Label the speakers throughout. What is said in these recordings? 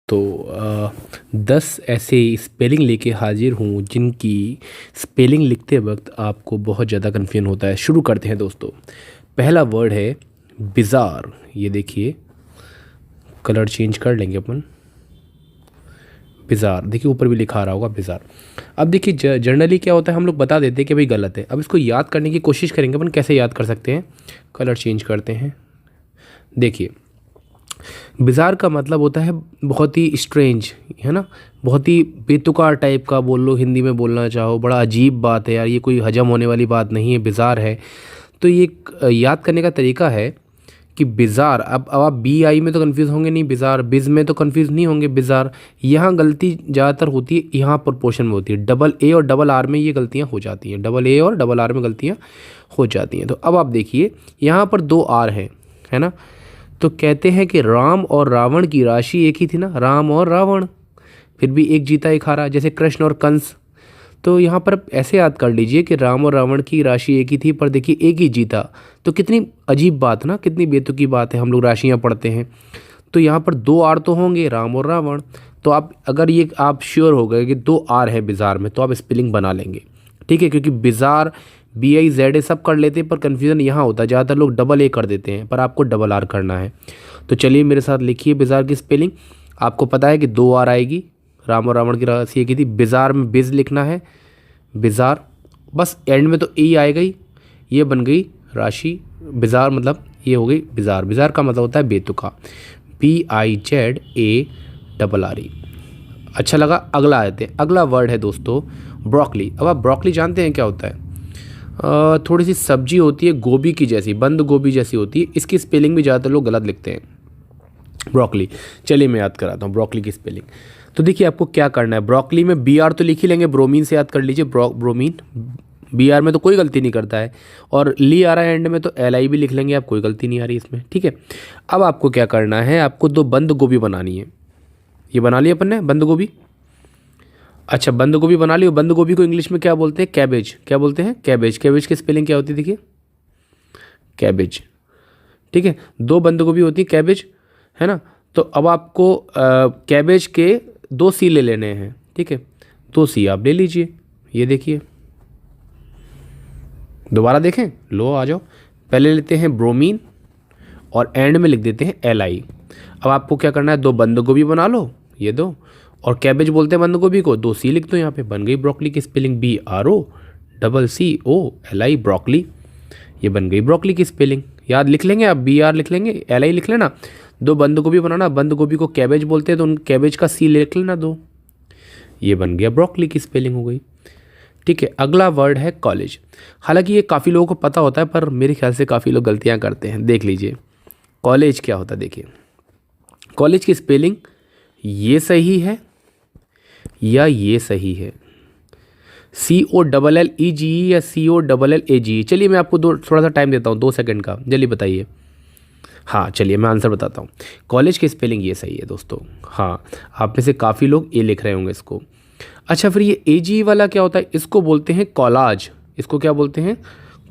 Speaker 1: तो 10 ऐसे स्पेलिंग लेके हाजिर हूँ जिनकी स्पेलिंग लिखते वक्त आपको बहुत ज़्यादा कन्फ्यूजन होता है। शुरू करते हैं दोस्तों। पहला वर्ड है बिज़ार। ये देखिए, कलर चेंज कर लेंगे अपन। बिज़ार देखिए, ऊपर भी लिखा आ रहा होगा बिज़ार। अब देखिए जनरली क्या होता है, हम लोग बता देते हैं कि भाई गलत है। अब इसको याद करने की कोशिश करेंगे अपन, कैसे याद कर सकते हैं। कलर चेंज करते हैं। देखिए, बिज़ार का मतलब होता है बहुत ही स्ट्रेंज, है ना, बहुत ही बेतुका टाइप का बोल लो, हिंदी में बोलना चाहो। बड़ा अजीब बात है यार, ये कोई हजम होने वाली बात नहीं है, बिज़ार है। तो ये एक याद करने का तरीका है कि बिज़ार। अब आप बी आई में तो कंफ्यूज होंगे नहीं, बिज़ार। बिज़ में तो कंफ्यूज नहीं होंगे, बिज़ार। यहाँ गलती ज़्यादातर होती है, यहाँ प्रोपोर्शन में होती है। डबल ए और डबल आर में ये गलतियाँ हो जाती हैं, डबल ए और डबल आर में गलतियाँ हो जाती हैं। तो अब आप देखिए, यहाँ पर 2 आर हैं, है ना। तो कहते हैं कि राम और रावण की राशि एक ही थी ना, राम और रावण। फिर भी एक जीता एक हारा, जैसे कृष्ण और कंस। तो यहाँ पर ऐसे याद कर लीजिए कि राम और रावण की राशि एक ही थी, पर देखिए एक ही जीता। तो कितनी अजीब बात ना, कितनी बेतुकी बात है। हम लोग राशियाँ पढ़ते हैं तो यहाँ पर 2 आर तो होंगे, राम और रावण। तो आप अगर ये आप श्योर हो गए कि 2 आर है बिज़ार में, तो आप स्पेलिंग बना लेंगे, ठीक है। क्योंकि बिज़ार BIZA सब कर लेते हैं, पर कन्फ्यूज़न यहाँ होता है, ज़्यादातर लोग डबल ए कर देते हैं, पर आपको डबल आर करना है। तो चलिए मेरे साथ लिखिए बिज़ार की स्पेलिंग। आपको पता है कि 2 आर आएगी, राम और रावण की राशि एक ही थी। बिज़ार में बिज़ लिखना है, बिज़ार। बस एंड में तो ए आएगा ही। ये बन गई राशि। बिज़ार मतलब ये हो गई बिज़ार। बिज़ार का मतलब होता है बेतुका, BIZARRE। अच्छा लगा। अगला आते हैं। अगला वर्ड है दोस्तों ब्रोकली। अब आप ब्रोकली जानते हैं क्या होता है। थोड़ी सी सब्जी होती है गोभी की जैसी, बंद गोभी जैसी होती है। इसकी स्पेलिंग भी ज़्यादातर लोग गलत लिखते हैं, ब्रोकली। चलिए मैं याद कराता हूँ ब्रोकली की स्पेलिंग। तो देखिए आपको क्या करना है, ब्रोकली में BR तो लिख ही लेंगे, ब्रोमीन से याद कर लीजिए, ब्रोमीन। BR में तो कोई गलती नहीं करता है, और ली आ रहा है एंड में तो LI भी लिख लेंगे आप, कोई गलती नहीं आ रही इसमें, ठीक है। अब आपको क्या करना है, आपको 2 बंद गोभी बनानी है। ये बना लिया अपन ने, बंद गोभी। अच्छा, बंद गोभी बना लियो। बंद गोभी को इंग्लिश में क्या बोलते हैं, कैबेज। क्या बोलते हैं, कैबेज। कैबेज की स्पेलिंग क्या होती है, देखिए, कैबेज, ठीक है। 2 बंद गोभी होती है, कैबेज, है ना। तो अब आपको कैबेज के 2 सी ले लेने हैं, ठीक है। 2 सी आप ले लीजिए। ये देखिए, दोबारा देखें, लो आ जाओ। पहले लेते हैं ब्रोमीन और एंड में लिख देते हैं LI। अब आपको क्या करना है, 2 बंद गोभी बना लो, ये 2, और कैबेज बोलते हैं बंद गोभी को, 2 सी लिख दो यहाँ पे। बन गई ब्रोकली की स्पेलिंग, BROCCOLI, ब्रोकली। ये बन गई ब्रोकली की स्पेलिंग। याद लिख लेंगे आप, BR लिख लेंगे, LI लिख लेना। 2 बंद गोभी बनाना, बंद गोभी को कैबेज बोलते हैं तो उन कैबेज का सी लिख लेना 2। ये बन गया ब्रोकली की स्पेलिंग हो गई, ठीक है। अगला वर्ड है कॉलेज। हालांकि ये काफ़ी लोगों को पता होता है, पर मेरे ख्याल से काफ़ी लोग गलतियाँ करते हैं। देख लीजिए कॉलेज क्या होता है। देखिए, कॉलेज की स्पेलिंग ये सही है या ये सही है, COLLEGE या COLLAGE। चलिए मैं आपको थोड़ा सा टाइम देता हूँ, 2 सेकंड का, जल्दी बताइए। हाँ चलिए मैं आंसर बताता हूँ। कॉलेज की स्पेलिंग ये सही है दोस्तों। हाँ, आप में से काफ़ी लोग ए लिख रहे होंगे इसको। अच्छा, फिर ये AG वाला क्या होता है, इसको बोलते हैं कॉलाज। इसको क्या बोलते हैं,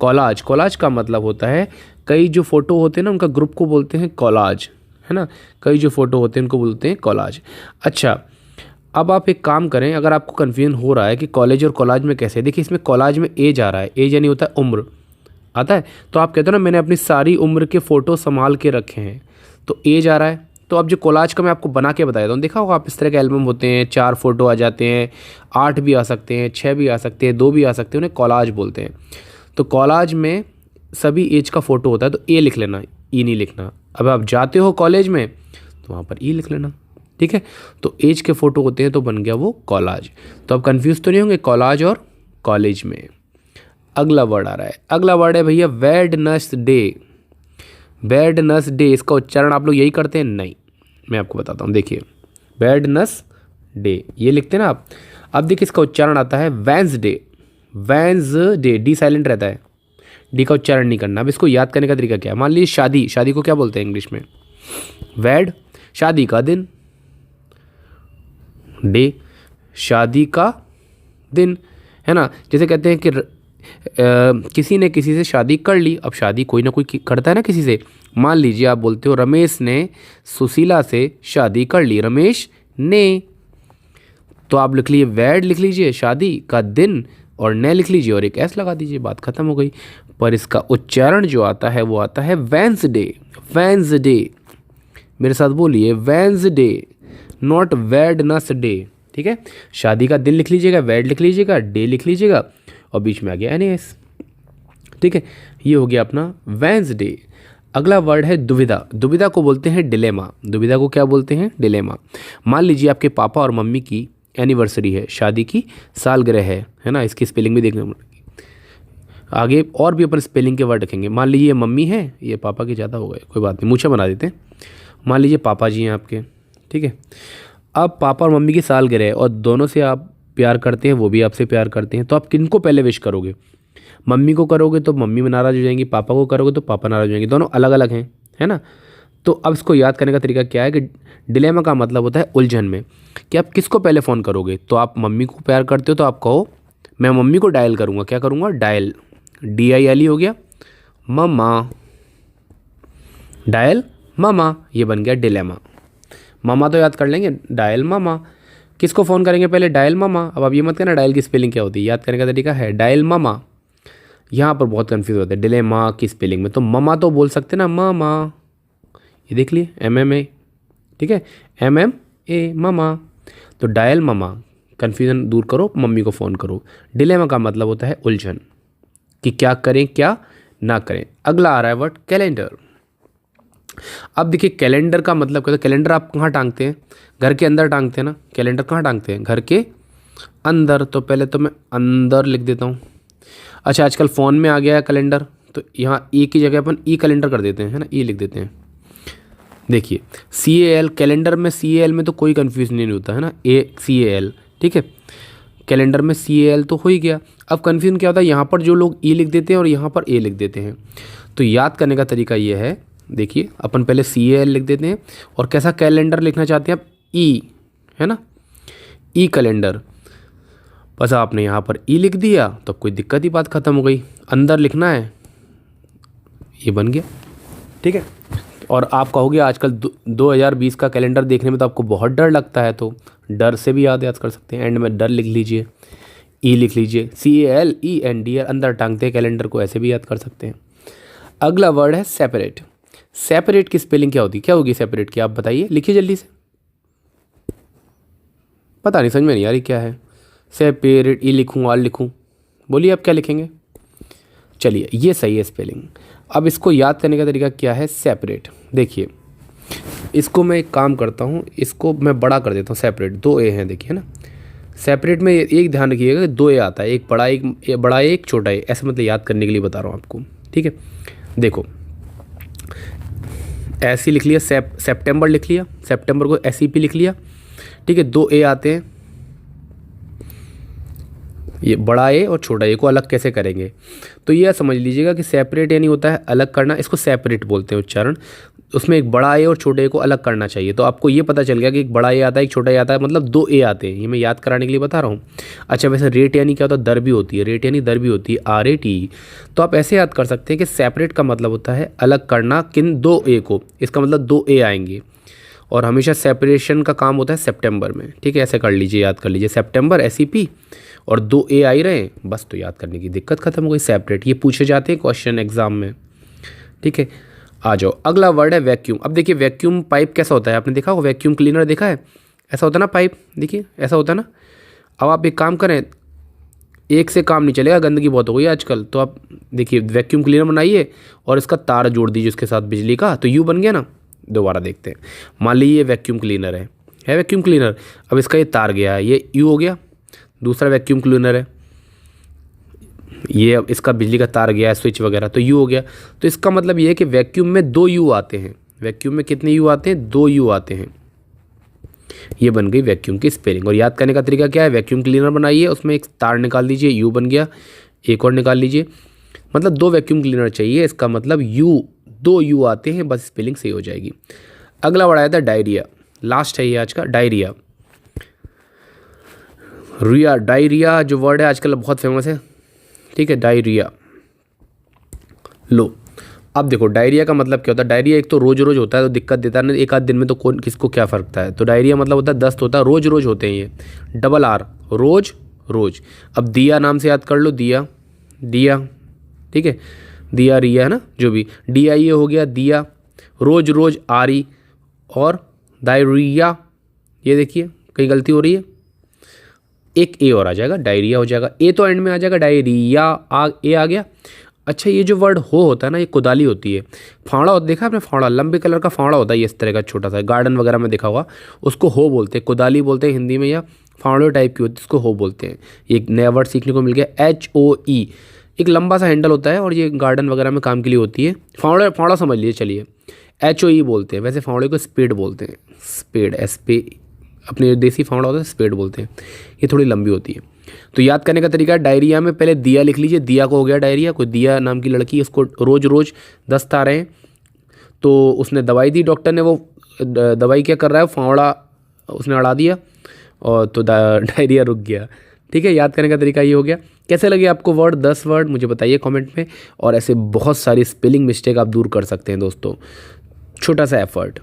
Speaker 1: कॉलाज। कॉलाज का मतलब होता है, कई जो फ़ोटो होते हैं ना, उनका ग्रुप को बोलते हैं कॉलाज, है ना। कई जो फ़ोटो होते हैं उनको बोलते हैं कॉलाज। अच्छा, अब आप एक काम करें, अगर आपको कन्फ्यूजन हो रहा है कि कॉलेज और कॉलाज में कैसे, देखिए इसमें कॉलाज में एज आ रहा है, एज यानी होता है उम्र आता है। तो आप कहते हो ना, मैंने अपनी सारी उम्र के फ़ोटो संभाल के रखे हैं, तो एज आ रहा है। तो अब जो कॉलाज का मैं आपको बना के बताया था, देखा होगा आप, इस तरह के एल्बम होते हैं, 4 फ़ोटो आ जाते हैं, 8 भी आ सकते हैं, 6 भी आ सकते हैं, 2 भी आ सकते हैं, उन्हें कॉलाज बोलते हैं। तो कॉलाज में सभी एज का फ़ोटो होता है, तो ए लिख लेना, ई नहीं लिखना। अब आप जाते हो कॉलेज में तो वहाँ पर ई लिख लेना, ठीक है। तो एज के फ़ोटो होते हैं तो बन गया वो कॉलाज। तो अब कंफ्यूज तो नहीं होंगे कॉलाज और कॉलेज में। अगला वर्ड आ रहा है। अगला वर्ड है भैया वेडनेसडे। वेडनेसडे, इसका उच्चारण आप लोग यही करते हैं, नहीं, मैं आपको बताता हूँ। देखिए, वेडनेसडे ये लिखते हैं ना आप। अब देखिए इसका उच्चारण आता है वेंसडे। वेंसडे, डी साइलेंट रहता है, डी का उच्चारण नहीं करना। अब इसको याद करने का तरीका क्या है, मान लीजिए शादी। शादी को क्या बोलते हैं इंग्लिश में, वेड, शादी का दिन, डे, शादी का दिन, है ना। जैसे कहते हैं कि किसी ने किसी से शादी कर ली। अब शादी कोई ना कोई करता है ना किसी से। मान लीजिए आप बोलते हो रमेश ने सुशीला से शादी कर ली, रमेश ने। तो आप लिख लीजिए वेड लिख लीजिए शादी का दिन और ने लिख लीजिए और एक एस लगा दीजिए, बात खत्म हो गई। पर इसका उच्चारण जो आता है वो आता है वेंसडे। वेंसडे, मेरे साथ बोलिए वेंसडे, नॉट वेडनेसडे। ठीक है, शादी का दिन लिख लीजिएगा, वेड लिख लीजिएगा, डे लिख लीजिएगा और बीच में आ गया एस। ठीक है, ये हो गया अपना वेंसडे। अगला वर्ड है दुविधा। दुविधा को बोलते हैं डिलेमा। दुविधा को क्या बोलते हैं? डिलेमा। मान लीजिए आपके पापा और मम्मी की एनिवर्सरी है, शादी की सालगिरह है ना, इसकी स्पेलिंग भी देखना पड़ेगी। आगे और भी अपन स्पेलिंग के वर्ड रखेंगे। मान लीजिए ये मम्मी है, ये पापा के ज़्यादा हो गए, कोई बात नहीं, मूछा बना देते हैं। मान लीजिए पापा जी हैं आपके, ठीक है। अब पापा और मम्मी की सालगिरह है और दोनों से आप प्यार करते हैं, वो भी आपसे प्यार करते हैं, तो आप किनको पहले विश करोगे? मम्मी को करोगे तो मम्मी नाराज़ हो जाएंगी, पापा को करोगे तो पापा नाराज़ हो जाएंगे, दोनों अलग अलग हैं, है ना। तो अब इसको याद करने का तरीका क्या है कि डिलेमा का मतलब होता है उलझन में, कि आप किसको पहले फ़ोन करोगे। तो आप मम्मी को प्यार करते हो तो आप कहो मैं मम्मी को डायल करूँगा। क्या करूँगा? डायल, DILE हो गया, मम्मा, डायल मामा, ये बन गया डिलेमा। मामा तो याद कर लेंगे, डायल मामा। किसको फ़ोन करेंगे पहले? डायल मामा। अब आप ये मत कहना डायल की स्पेलिंग क्या होती है, याद करने का तरीका है डायल मामा। यहाँ पर बहुत कन्फ्यूज होता है डिलेमा की स्पेलिंग में, तो मामा तो बोल सकते ना, मामा, ये देख लिए MMA, ठीक है, MMA मामा। तो डायल मामा, कन्फ्यूजन दूर करो, मम्मी को फ़ोन करो। डिलेमा का मतलब होता है उलझन, कि क्या करें क्या ना करें। अगला आ रहा है वर्ड कैलेंडर। अब देखिए कैलेंडर का मतलब क्या होता है? कैलेंडर आप कहाँ टांगते हैं? घर के अंदर टांगते हैं ना। कैलेंडर कहाँ टांगते हैं? घर के अंदर। तो पहले तो मैं अंदर लिख देता हूँ। अच्छा, आजकल फ़ोन में आ गया है कैलेंडर, तो यहाँ ई की जगह अपन ई कैलेंडर कर देते हैं, है ना, ई लिख देते हैं। देखिए CAL, कैलेंडर में CAL में तो कोई कन्फ्यूजन नहीं होता है ना, CAL, ठीक है। कैलेंडर में CAL तो हो ही गया। अब कन्फ्यूजन क्या होता है? यहाँ पर जो लोग ई लिख देते हैं और यहाँ पर ए लिख देते हैं। तो याद करने का तरीका ये है, देखिए अपन पहले CAL लिख देते हैं और कैसा कैलेंडर लिखना चाहते हैं आप? ई, है ना, ई कैलेंडर। बस आपने यहाँ पर ई लिख दिया तो कोई दिक्कत ही, बात ख़त्म हो गई। अंदर लिखना है, ये बन गया, ठीक है। और आप कहोगे आजकल 2020 का कैलेंडर देखने में तो आपको बहुत डर लगता है, तो डर से भी याद कर सकते हैं। एंड में डर लिख लीजिए, ई लिख लीजिए, CALENDR, अंदर टांगते हैं कैलेंडर को, ऐसे भी याद कर सकते हैं। अगला वर्ड है सेपरेट। सेपरेट की स्पेलिंग क्या होती है? क्या होगी सेपरेट की, आप बताइए, लिखिए जल्दी से। पता नहीं, समझ में नहीं आ रही क्या है। सेपरेट, ई लिखूँ आर लिखूँ, बोलिए आप क्या लिखेंगे? चलिए ये सही है स्पेलिंग। अब इसको याद करने का तरीका क्या है? सेपरेट। देखिए इसको मैं एक काम करता हूँ, इसको मैं बड़ा कर देता हूँ। सेपरेट, 2 ए हैं, देखिए ना। सेपरेट में एक ध्यान रखिएगा कि 2 ए आता है, एक बड़ा ए एक छोटा ए, ऐसे मतलब याद करने के लिए बता रहा हूँ आपको, ठीक है। देखो ऐसे लिख लिया, सेप्टेम्बर लिख लिया, सेप्टेम्बर को SEP लिख लिया, ठीक है। 2 ए आते हैं, ये बड़ा ए और छोटा ए को अलग कैसे करेंगे? तो ये समझ लीजिएगा कि सेपरेट यानी होता है अलग करना, इसको सेपरेट बोलते हैं उच्चारण। उसमें एक बड़ा ए और छोटे ए को अलग करना चाहिए। तो आपको ये पता चल गया कि एक बड़ा ए आता है, एक छोटा ए आता है, मतलब 2 ए आते हैं। ये मैं याद कराने के लिए बता रहा हूँ। अच्छा, वैसे रेट यानी क्या होता है? दर भी होती है, रेट यानी दर भी होती है, RATE। तो आप ऐसे याद कर सकते हैं कि सेपरेट का मतलब होता है अलग करना किन 2 ए को, इसका मतलब 2 ए आएंगे। और हमेशा सेपरेशन का काम होता है सितंबर में, ठीक है। ऐसे कर लीजिए, याद कर लीजिए, सितंबर SEP और 2 ए आ ही रहे हैं, बस तो याद करने की दिक्कत खत्म हो गई। सेपरेट ये पूछे जाते हैं क्वेश्चन एग्जाम में, ठीक है। आ जाओ, अगला वर्ड है वैक्यूम। अब देखिए वैक्यूम पाइप कैसा होता है, आपने देखा होगा, वैक्यूम क्लीनर देखा है, ऐसा होता है ना पाइप, देखिए ऐसा होता है ना। अब आप एक काम करें, एक से काम नहीं चलेगा, गंदगी बहुत हो गई आजकल, तो आप देखिए वैक्यूम क्लीनर बनाइए और इसका तार जोड़ दीजिए उसके साथ बिजली का, तो यू बन गया ना। दोबारा देखते हैं, मान लीजिए ये वैक्यूम क्लीनर है वैक्यूम क्लीनर। अब इसका ये तार गया है, ये यू हो गया। दूसरा वैक्यूम क्लीनर है, ये अब इसका बिजली का तार गया है, स्विच वगैरह, तो यू हो गया। तो इसका मतलब ये है कि वैक्यूम में 2 यू आते हैं। वैक्यूम में कितने यू आते हैं? 2 यू आते हैं। ये बन गई वैक्यूम की स्पेलिंग। और याद करने का तरीका क्या है? वैक्यूम क्लीनर बनाइए, उसमें एक तार निकाल दीजिए, यू बन गया, एक और निकाल लीजिए, मतलब 2 वैक्यूम क्लीनर चाहिए, इसका मतलब यू, 2 यू आते हैं, बस स्पेलिंग सही हो जाएगी। अगला वर्ड आया था डायरिया, लास्ट है ये आज का, डायरिया। डायरिया जो वर्ड है आजकल बहुत फेमस है, ठीक है, डायरिया। लो अब देखो डायरिया का मतलब क्या होता है। डायरिया एक तो रोज़ रोज़ होता है तो दिक्कत देता है ना, एक आध दिन में तो कौन किसको क्या फ़र्क है। तो डायरिया मतलब होता है दस्त होता है, रोज़ रोज़ होते हैं ये, डबल आर, रोज़ रोज़। अब दिया नाम से याद कर लो, दिया, दिया, ठीक है, दिया रिया है ना, जो भी डी आई ए हो गया दिया, रोज़ रोज़ आरी, और डायरिया, ये देखिए कहीं गलती हो रही है, एक ए और आ जाएगा, डायरिया हो जाएगा, ए तो एंड में आ जाएगा, डायरिया ए आ गया। अच्छा ये जो वर्ड हो होता है ना, ये कुदाली होती है। फावड़ा होता, देखा आपने फावड़ा, लंबे कलर का फावड़ा होता है ये, इस तरह का छोटा सा, गार्डन वगैरह में देखा होगा, उसको हो बोलते हैं, कुदाली बोलते हैं हिंदी में, या फावड़े टाइप की होती है, उसको हो बोलते हैं। एक नया वर्ड सीखने को मिल गया, HOE। एक लंबा सा हैंडल होता है और ये गार्डन वगैरह में काम के लिए होती है। फावड़ा फावड़ा समझ लीजिए, चलिए HOE बोलते हैं। वैसे फावड़े को स्पेड बोलते हैं, स्पेड, SP, अपने देसी फावड़ा होता है स्पेड बोलते हैं। ये थोड़ी लंबी होती है। तो याद करने का तरीका है, डायरिया में पहले दिया लिख लीजिए, दिया को हो गया डायरिया, कोई दिया नाम की लड़की, उसको रोज़ रोज़ दस्त आ रहे हैं, तो उसने दवाई दी, डॉक्टर ने, वो दवाई क्या कर रहा है, फावड़ा उसने अड़ा दिया और तो डायरिया रुक गया। ठीक है, याद करने का तरीका ये हो गया। कैसे लगे आपको वर्ड, 10 वर्ड मुझे बताइए कमेंट में। और ऐसे बहुत सारी स्पेलिंग मिस्टेक आप दूर कर सकते हैं दोस्तों, छोटा सा एफर्ट।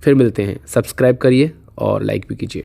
Speaker 1: फिर मिलते हैं, सब्सक्राइब करिए और लाइक भी कीजिए।